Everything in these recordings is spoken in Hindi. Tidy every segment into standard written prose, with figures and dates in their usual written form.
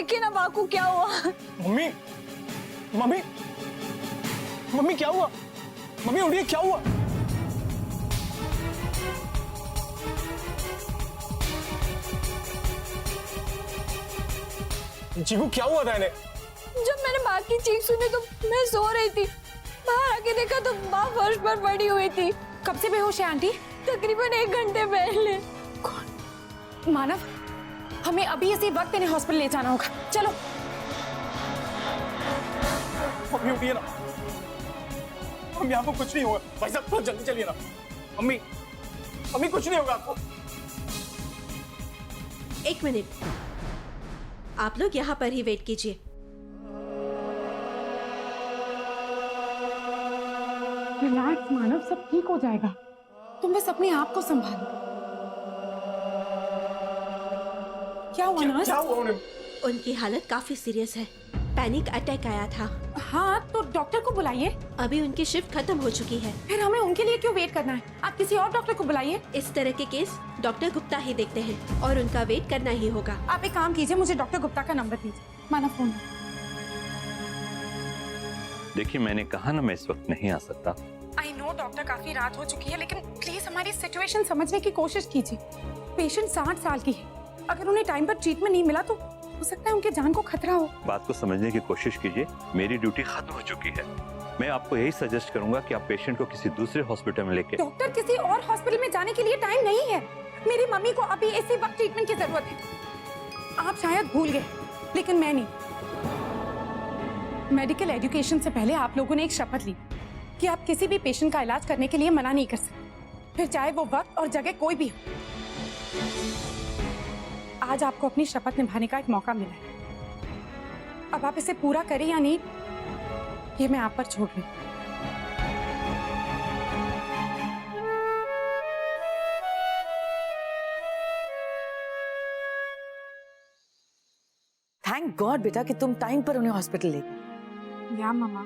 देखिए ना बाकू क्या हुआ। मम्मी मम्मी मम्मी क्या हुआ? मम्मी उठिए, क्या हुआ? जीवू क्या हुआ था इन्हें? जब मैंने माँ की चीख सुनी तो मैं सो रही थी, बाहर आके देखा तो माँ फर्श पर पड़ी हुई थी। कब से बेहोश है आंटी? तकरीबन 1 घंटे पहले। कौन? मानव, हमें अभी इसी वक्त इन्हें हॉस्पिटल ले जाना होगा, चलो। मम्मी उठिए ना, मम्मी आपको कुछ नहीं होगा। भाई साहब थोड़ा जल्दी चलिए ना। मम्मी मम्मी कुछ नहीं होगा आपको। 1 मिनट, आप लोग यहाँ पर ही वेट कीजिए। रिलैक्स मानव, सब ठीक हो जाएगा, तुम बस अपने आप को संभालो। क्या हुआ नर्स? क्या हुआ उन्हें? उनकी हालत काफी सीरियस है, पैनिक अटैक आया था। हाँ तो डॉक्टर को बुलाइए। अभी उनकी शिफ्ट खत्म हो चुकी है। फिर हमें उनके लिए क्यों वेट करना है? आप किसी और डॉक्टर को बुलाइए। इस तरह के केस डॉक्टर गुप्ता ही देखते हैं और उनका वेट करना ही होगा। आप एक काम कीजिए, मुझे डॉक्टर गुप्ता का नंबर दीजिए। मानव फोन। देखिए मैंने कहा ना मैं इस वक्त नहीं आ सकता। आई नो डॉक्टर, काफी रात हो चुकी है, लेकिन प्लीज हमारी सिचुएशन समझने की कोशिश कीजिए। पेशेंट 60 साल की है, अगर उन्हें टाइम पर ट्रीटमेंट नहीं मिला तो हो सकता है उनके जान को खतरा हो। बात को समझने की कोशिश कीजिए, मेरी ड्यूटी खत्म हो चुकी है। मैं आपको यही सजेस्ट करूंगा कि आप पेशेंट को किसी दूसरे हॉस्पिटल में लेके। डॉक्टर, किसी और हॉस्पिटल में जाने के लिए टाइम नहीं है। मेरी मम्मी को अभी इसी वक्त ट्रीटमेंट की जरूरत है। आप शायद भूल गए, लेकिन मैं नहीं। मेडिकल एजुकेशन से पहले आप लोगों ने एक शपथ ली कि आप किसी भी पेशेंट का इलाज करने के लिए मना नहीं कर सकते, फिर चाहे वो वक्त और जगह कोई भी हो। आज आपको अपनी शपथ निभाने का एक मौका मिला है। अब आप इसे पूरा करें या नहीं, ये मैं आप पर छोड़ रही हूं। थैंक गॉड बेटा कि तुम टाइम पर उन्हें हॉस्पिटल ले गए। या मामा,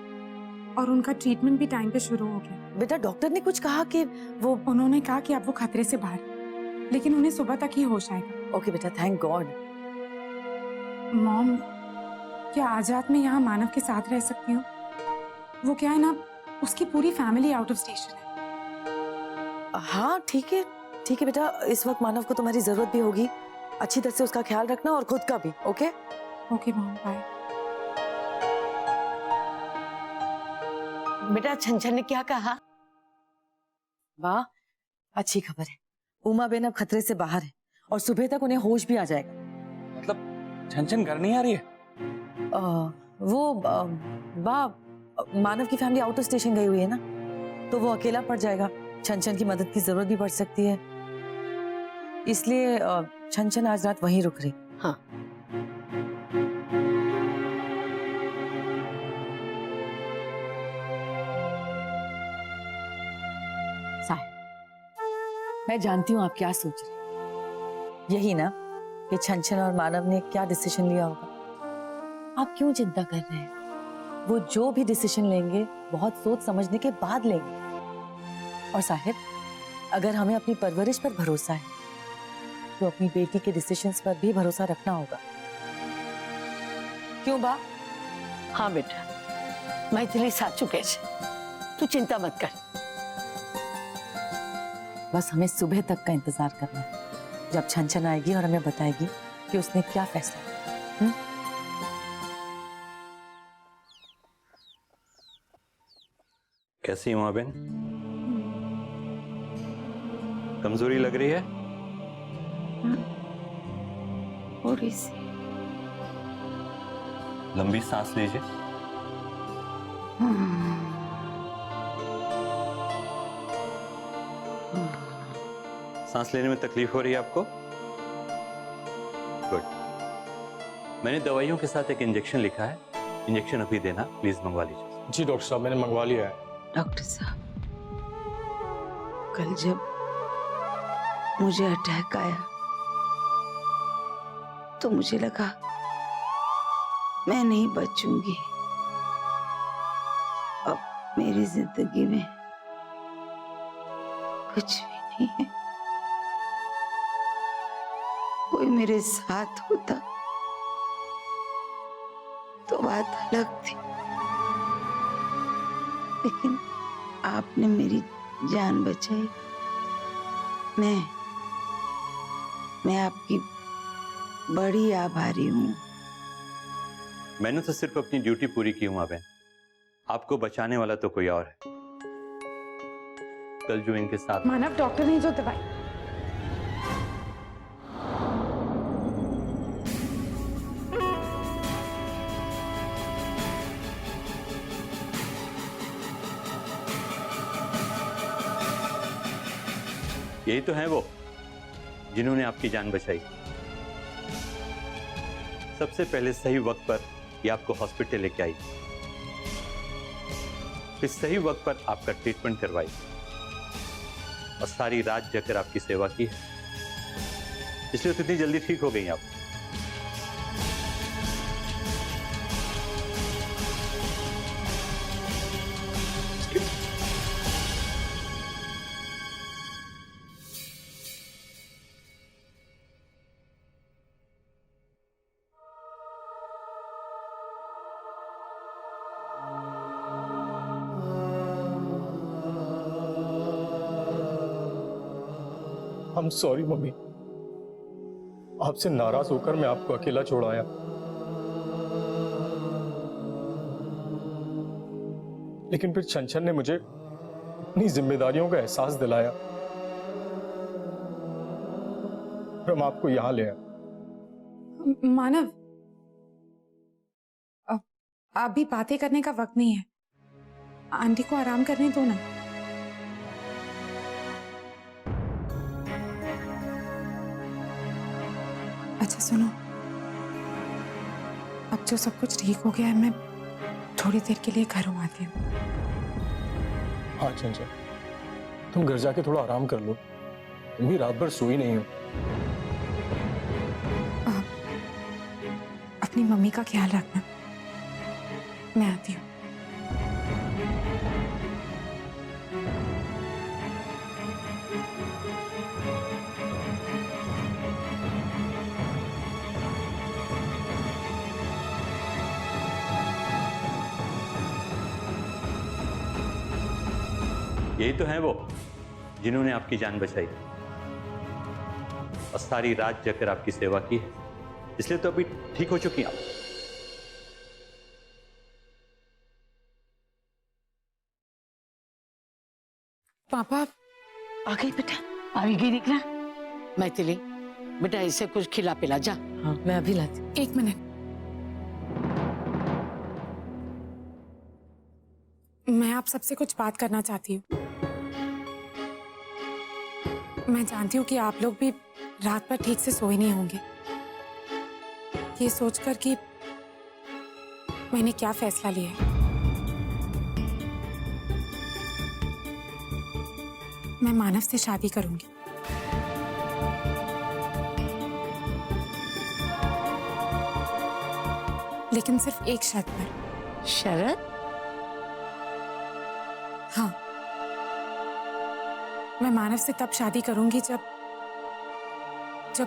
और उनका ट्रीटमेंट भी टाइम पे शुरू हो गया। बेटा डॉक्टर ने कुछ कहा कि उन्होंने कहा कि अब वो खतरे से बाहर, लेकिन उन्हें सुबह तक ही होश आएगा। ओके बेटा, थैंक गॉड। मॉम, क्या आज रात में यहाँ मानव के साथ रह सकती हूँ? वो क्या है ना, उसकी पूरी फैमिली आउट ऑफ स्टेशन है। हाँ ठीक है बेटा, इस वक्त मानव को तुम्हारी जरूरत भी होगी। अच्छी तरह से उसका ख्याल रखना और खुद का भी। Okay okay mom, bye. बेटा छनछन ने क्या कहा? वाह, अच्छी खबर है। उमा बेन अब खतरे से बाहर है और सुबह तक उन्हें होश भी आ जाएगा। मतलब छनछन घर नहीं आ रही है? मानव की फैमिली आउट ऑफ स्टेशन गई हुई है ना, तो वो अकेला पड़ जाएगा। छनछन की मदद की जरूरत भी पड़ सकती है, इसलिए छनछन आज रात वहीं रुक रही। हाँ मैं जानती हूँ आप क्या सोच रहे, यही ना कि छनछन और मानव ने क्या डिसीजन लिया होगा। आप क्यों चिंता कर रहे हैं? वो जो भी डिसीजन लेंगे बहुत सोच समझने के बाद लेंगे। और साहिब, अगर हमें अपनी परवरिश पर भरोसा है तो अपनी बेटी के डिसीजंस पर भी भरोसा रखना होगा। क्यों बा? हाँ बेटा, मैथिली साचू कहे छे, तू चिंता मत कर। बस हमें सुबह तक का इंतजार करना है, जब छनछन आएगी और हमें बताएगी कि उसने क्या फैसला किया। कैसी हो बहन? कमजोरी लग रही है? थोड़ी सी। लंबी सांस लीजिए। सांस लेने में तकलीफ हो रही है आपको? गुड। मैंने दवाइयों के साथ एक इंजेक्शन लिखा है, इंजेक्शन अभी देना, प्लीज मंगवा लीजिए। जी डॉक्टर साहब, मैंने मंगवा लिया है। डॉक्टर साहब, कल जब मुझे अटैक आया तो मुझे लगा मैं नहीं बचूंगी। अब मेरी जिंदगी में कुछ भी नहीं है। कोई मेरे साथ होता तो बात अलग थी, लेकिन आपने मेरी जान बचाई। मैं आपकी बड़ी आभारी हूँ। मैंने तो सिर्फ अपनी ड्यूटी पूरी की हूं बहन। आपको बचाने वाला तो कोई और है। कल जो इनके साथ मानव, डॉक्टर ने जो दवाई यही तो है वो जिन्होंने आपकी जान बचाई। सबसे पहले सही वक्त पर ये आपको हॉस्पिटल लेके आई, फिर सही वक्त पर आपका ट्रीटमेंट करवाई और सारी रात जगकर आपकी सेवा की है, इसलिए तो इतनी जल्दी ठीक हो गई आप। I'm sorry मम्मी, आपसे नाराज होकर मैं आपको अकेला छोड़ आया। लेकिन फिर छन ने मुझे अपनी जिम्मेदारियों का एहसास दिलाया और हम आपको यहां ले आए। मानव, अभी बातें करने का वक्त नहीं है। आंटी को आराम करने दो ना। अच्छा सुनो, अब जो सब कुछ ठीक हो गया है, मैं थोड़ी देर के लिए घरों आती हूँ। हाँ चंचल, तुम घर जाके थोड़ा आराम कर लो। तुम भी रात भर सोई नहीं हो। अपनी मम्मी का ख्याल रखना। मैं आती हूँ। यही तो है वो जिन्होंने आपकी जान बचाई और सारी रात जगकर आपकी सेवा की है, इसलिए तो अभी ठीक हो चुकी हैं आप। पापा आ गई बेटा, आ गई निकला। मैथिली बेटा, इसे कुछ खिला पिला जा। हाँ मैं अभी लाती हूँ। एक मिनट, मैं आप सबसे कुछ बात करना चाहती हूँ। मैं जानती हूँ कि आप लोग भी रात भर ठीक से सोए नहीं होंगे। ये सोचकर कि मैंने क्या फैसला लिया है। मैं मानव से शादी करूंगी। लेकिन सिर्फ एक शर्त पर। शरत? हाँ, मैं मानव से तब शादी करूंगी जब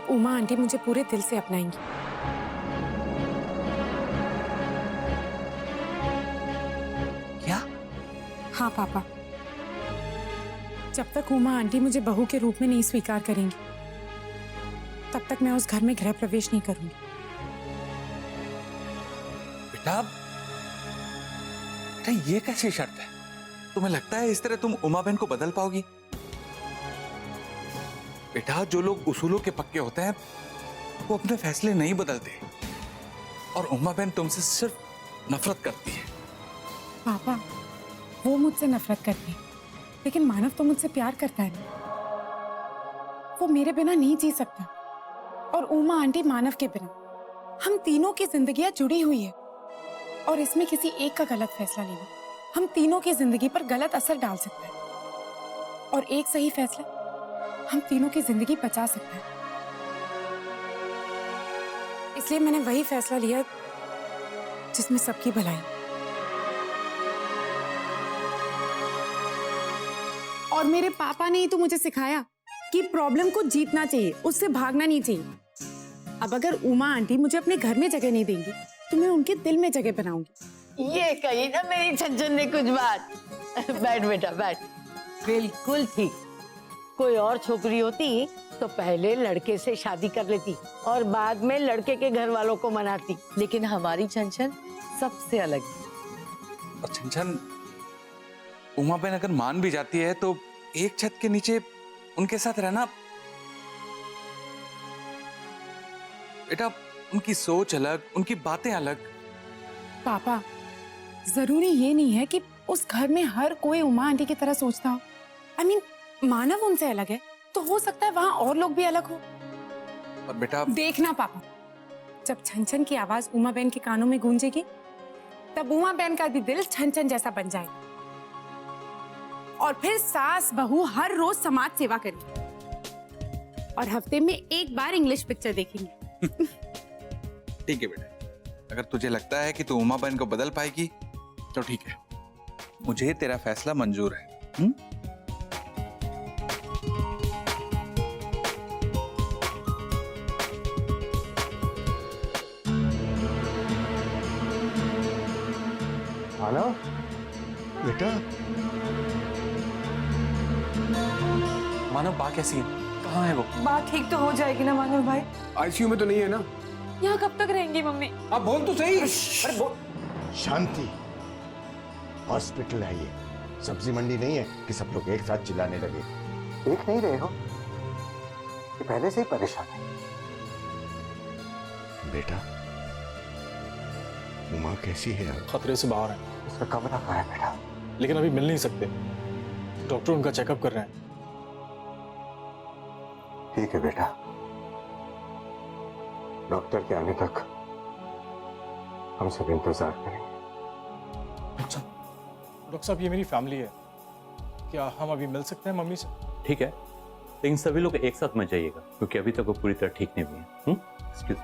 उमा आंटी मुझे पूरे दिल से अपनाएंगी। क्या? हाँ पापा, जब तक उमा आंटी मुझे बहू के रूप में नहीं स्वीकार करेंगी, तब तक मैं उस घर में गृह प्रवेश नहीं करूंगी। बेटा, ये कैसी शर्त है? तुम्हें लगता है इस तरह तुम उमा बहन को बदल पाओगी? बेटा, जो लोग उसूलों के पक्के होते हैं वो अपने फैसले नहीं बदलते, और उमा बहन तुमसे सिर्फ नफरत करती है। पापा, वो मुझसे नफरत करती है, लेकिन मानव तो मुझसे प्यार करता है ना। वो मेरे बिना नहीं जी सकता, और उमा आंटी मानव के बिना। हम तीनों की जिंदगियां जुड़ी हुई है, और इसमें किसी एक का गलत फैसला लेना हम तीनों की जिंदगी पर गलत असर डाल सकता है, और एक सही फैसला हम तीनों की जिंदगी बचा सकता है। इसलिए मैंने वही फैसला लिया जिसमें सबकी भलाई। और मेरे पापा ने ही तो मुझे सिखाया कि प्रॉब्लम को जीतना चाहिए, उससे भागना नहीं चाहिए। अब अगर उमा आंटी मुझे अपने घर में जगह नहीं देंगी, तुम्हें उनके दिल में जगह बनाऊंगी। ये कही ना मेरी छंछन ने कुछ बात। बैठ बेटा बैठ। बिल्कुल ठीक। कोई और छोकरी होती तो पहले लड़के से शादी कर लेती और बाद में लड़के के घर वालों को मनाती। लेकिन हमारी छनछन सबसे अलग है। और छनछन, उमा बहन अगर मान भी जाती है तो एक छत के नीचे उनके साथ रहना, बेटा उनकी सोच अलग, उनकी बातें अलग। पापा, जरूरी ये नहीं है कि उस घर में हर कोई उमा आंटी की तरह सोचता हो। I mean, मानव उनसे अलग है तो हो सकता है वहां और लोग भी अलग हो। और बेटा देखना पापा, जब छनछन की आवाज उमा बहन के कानों में गूंजेगी तब उमा बहन का भी दिल छनछन जैसा बन जाएगा और फिर सास बहू हर रोज समाज सेवा करेंगी और हफ्ते में एक बार इंग्लिश पिक्चर देखेंगे। ठीक है बेटा, अगर तुझे लगता है कि तू उमा बहन को बदल पाएगी तो ठीक है, मुझे तेरा फैसला मंजूर है। मानव बेटा, मानव बा कैसी है? कहाँ है वो? बात ठीक तो हो जाएगी ना मानव भाई? आईसीयू में तो नहीं है ना? यहाँ कब तक रहेंगी मम्मी? आप बोल तो सही। अरे बोल। शांति, हॉस्पिटल है ये, सब्जी मंडी नहीं है कि सब लोग एक साथ चिल्लाने लगे। देख नहीं रहे हो कि पहले से ही परेशान है। बेटा, उमा कैसी है? खतरे से बाहर है, उसका कमरा कहाँ है बेटा? लेकिन अभी मिल नहीं सकते। डॉक्टर उनका चेकअप कर रहे हैं। ठीक है बेटा, डॉक्टर के आने तक हम सब इंतजार करेंगे। अच्छा डॉक्टर साहब, ये मेरी फैमिली है, क्या हम अभी मिल सकते हैं मम्मी से? ठीक है, लेकिन सभी लोग एक साथ मत जाइएगा क्योंकि अभी तक वो पूरी तरह ठीक नहीं हुई है। एक्सक्यूज।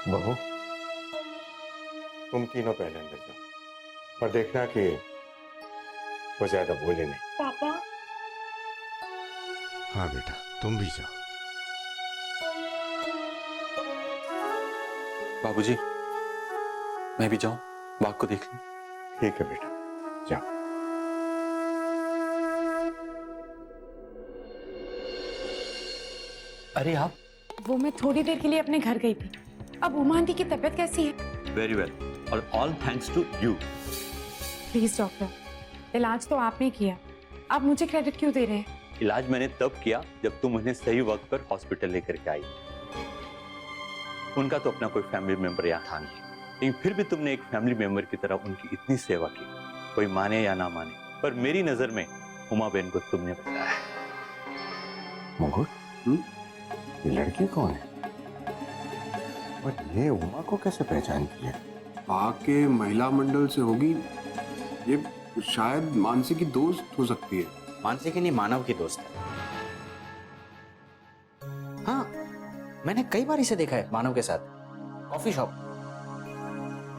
बहू, तुम तीनों पहले अंदर जाओ और देखना कि वो ज्यादा बोले नहीं। पापा। हाँ बेटा, तुम भी जाओ। बाबूजी, मैं भी जाऊं, बाग को देख लूं? ठीक है बेटा, जाओ। अरे आप? वो मैं थोड़ी देर के लिए अपने घर गई थी। अब उमा आंटी की तबीयत कैसी है? वेरी वेल, और all thanks to you. Please doctor, इलाज तो आपने किया, आप मुझे क्रेडिट क्यों दे रहे हैं? इलाज मैंने तब किया जब तुम उन्हें सही वक्त पर हॉस्पिटल लेकर के आई। उनका तो अपना कोई फैमिली मेंबर यहाँ था नहीं, लेकिन फिर भी तुमने एक फैमिली मेंबर की तरह उनकी इतनी सेवा की, कोई माने या ना माने, पर मेरी नजर में उमा बहन को तुमने बचाया। मुकुट, ये लड़की कौन है? और ये उमा को कैसे पहचान किया? पाक के महिला मंडल से होगी, ये शायद मानसी की दोस्त हो सकती है। मानसी की नहीं, मानव की दोस्त है। हाँ, मैंने कई बार इसे देखा है मानव के साथ coffee shop.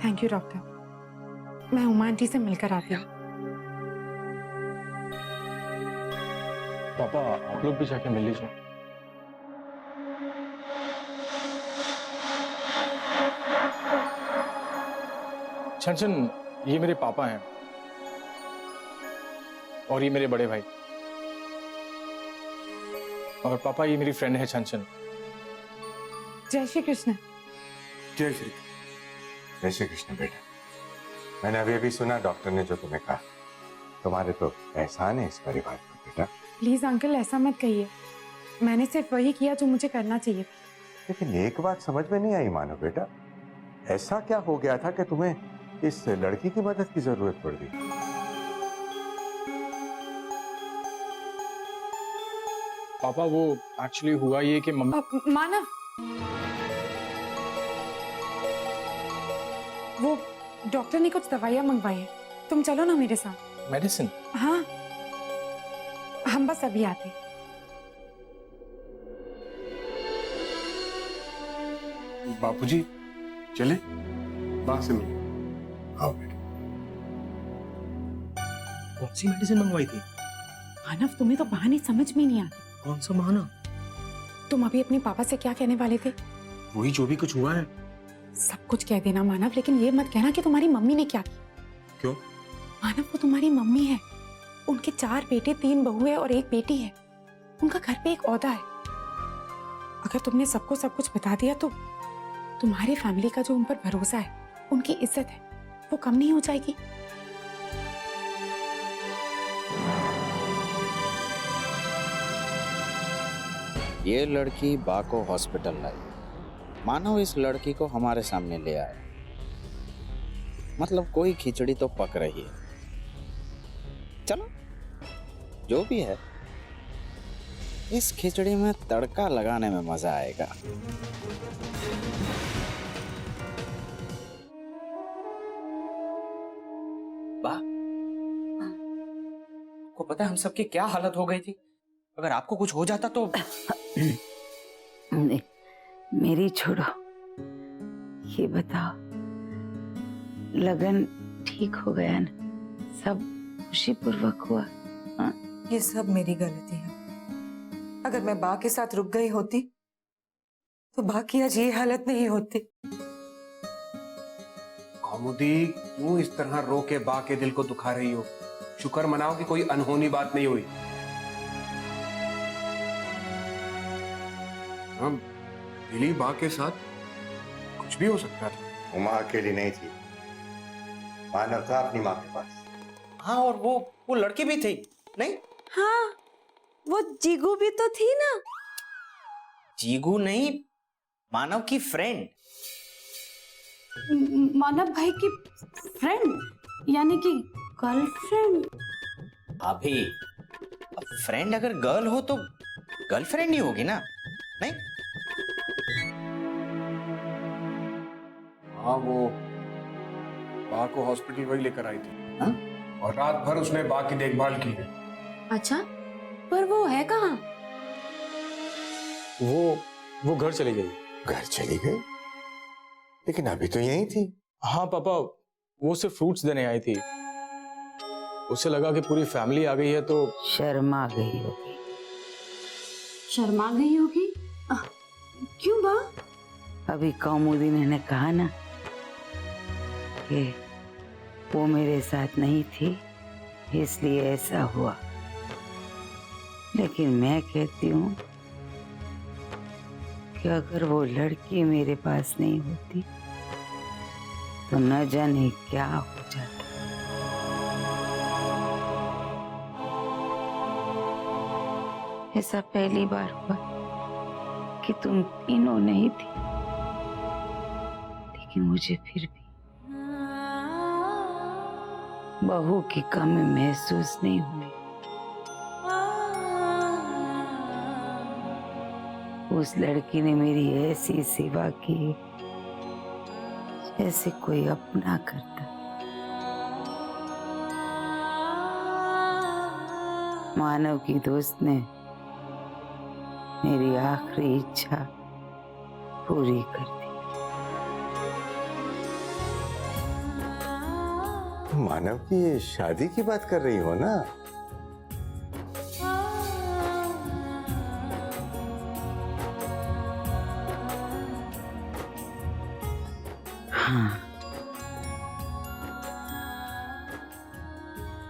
Thank you doctor, मैं उमा आंटी से मिलकर आती हूँ। पापा आप लोग भी जाके मिल लीजिए। छनछन, ये मेरे पापा हैं और ये मेरे बड़े भाई, और पापा ये मेरी फ्रेंड है छनछन। जय श्री कृष्ण। जय श्री जय श्री कृष्ण बेटा, मैंने अभी अभी सुना डॉक्टर ने जो तुम्हें कहा। तुम्हारे तो एहसान है इस परिवार पर बेटा। प्लीज अंकल ऐसा मत कहिए, मैंने सिर्फ वही किया जो मुझे करना चाहिए। लेकिन एक बात समझ में नहीं आई मानो बेटा, ऐसा क्या हो गया था कि तुम्हें इस लड़की की मदद की जरूरत पड़ गई? पापा वो एक्चुअली हुआ ये कि मम्मी। मानव, वो डॉक्टर ने कुछ दवाइयाँ मंगवाई है, तुम चलो ना मेरे साथ। मेडिसिन? हाँ, हम बस अभी आते। बापूजी चले, बात से मिले। आओ बेटा। कौन सी मेडिसिन मंगवाई थी? मानव, तुम्हें तो बहाने समझ में नहीं आते। कौन सा बहाना? तुम अभी अपने पापा से क्या कहने वाले थे? वही जो भी कुछ हुआ है। सब कुछ कह देना मानव, लेकिन ये मत कहना कि तुम्हारी मम्मी ने क्या किया। क्यों? मानव, वो तुम्हारी मम्मी है। उनके 4 बेटे, 3 बहुएं और 1 बेटी है। उनका घर पे एक ओहदा है। अगर तुमने सबको सब कुछ बता दिया तो तुम्हारी फैमिली का जो उन पर भरोसा है, उनकी इज्जत है, वो कम नहीं हो जाएगी। ये लड़की बा को हॉस्पिटल लाई, मानो इस लड़की को हमारे सामने ले आया। मतलब कोई खिचड़ी तो पक रही है। चलो जो भी है, इस खिचड़ी में तड़का लगाने में मजा आएगा। बा, को पता है हम सबकी क्या हालत हो गई थी? अगर आपको कुछ हो जाता तो। मेरी छोड़ो, ये बताओ, लगन ठीक हो गया ना? सब खुशीपूर्वक हुआ? हाँ? ये सब मेरी गलती है। अगर मैं बा के साथ रुक गई होती तो बा की आज ये हालत नहीं होती। कौमुदी, क्यों इस तरह रो के बा के दिल को दुखा रही हो? शुक्र मनाओ कि कोई अनहोनी बात नहीं हुई। हम दिली बा के साथ कुछ भी हो सकता था। उमा अकेली नहीं थी, मानव था अपनी माँ के पास। हाँ, और वो लड़की भी थी नहीं? हाँ, वो जीगू भी तो थी ना। जीगू नहीं, मानव की फ्रेंड। मानव भाई की फ्रेंड, यानी कि गर्लफ्रेंड। अभी फ्रेंड अगर गर्ल हो तो गर्लफ्रेंड ही होगी ना, नहीं? हाँ, वो बा को हॉस्पिटल वही लेकर आई थी। हाँ? और रात भर उसने बा की देखभाल की है। अच्छा, पर वो है कहाँ? वो घर चली गई। घर चली गई? लेकिन अभी तो यहीं थी। हाँ पापा, वो सिर्फ फ्रूट्स देने आई थी। उसे लगा कि पूरी फैमिली आ गई है तो शर्मा गई होगी। शर्मा गई होगी? क्यों बा? अभी कौमुदीन ने कहा ना कि वो मेरे साथ नहीं थी, इसलिए ऐसा हुआ। लेकिन मैं कहती हूँ कि अगर वो लड़की मेरे पास नहीं होती तो न जाने क्या हो जाता। ऐसा पहली बार हुआ कि तुम तीनों नहीं थी, लेकिन मुझे फिर भी बहू की कमी महसूस नहीं हुई। उस लड़की ने मेरी ऐसी सेवा की जैसे कोई अपना करता। मानव की दोस्त ने मेरी आखिरी इच्छा पूरी कर दी। मानव की शादी की बात कर रही हो ना? हाँ,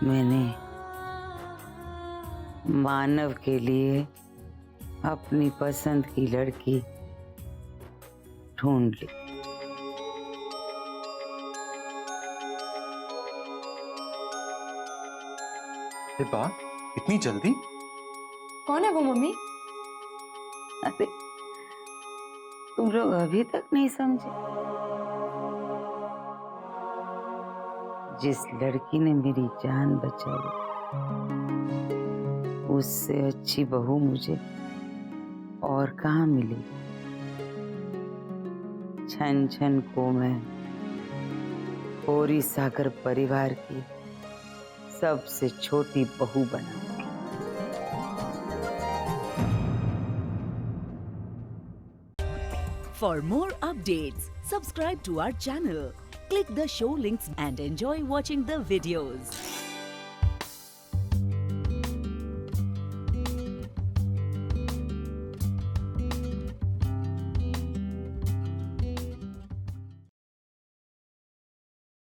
मैंने मानव के लिए अपनी पसंद की लड़की ढूंढ ली। बा, इतनी जल्दी? कौन है वो मम्मी? अरे तुम लोग अभी तक नहीं समझे? जिस लड़की ने मेरी जान बचाई, उससे अच्छी बहू मुझे और कहाँ मिली। छन छन को मैं कोरी सागर परिवार की सबसे छोटी बहू बनाऊंगी। For more updates, subscribe to our channel, click the show links and enjoy watching the videos.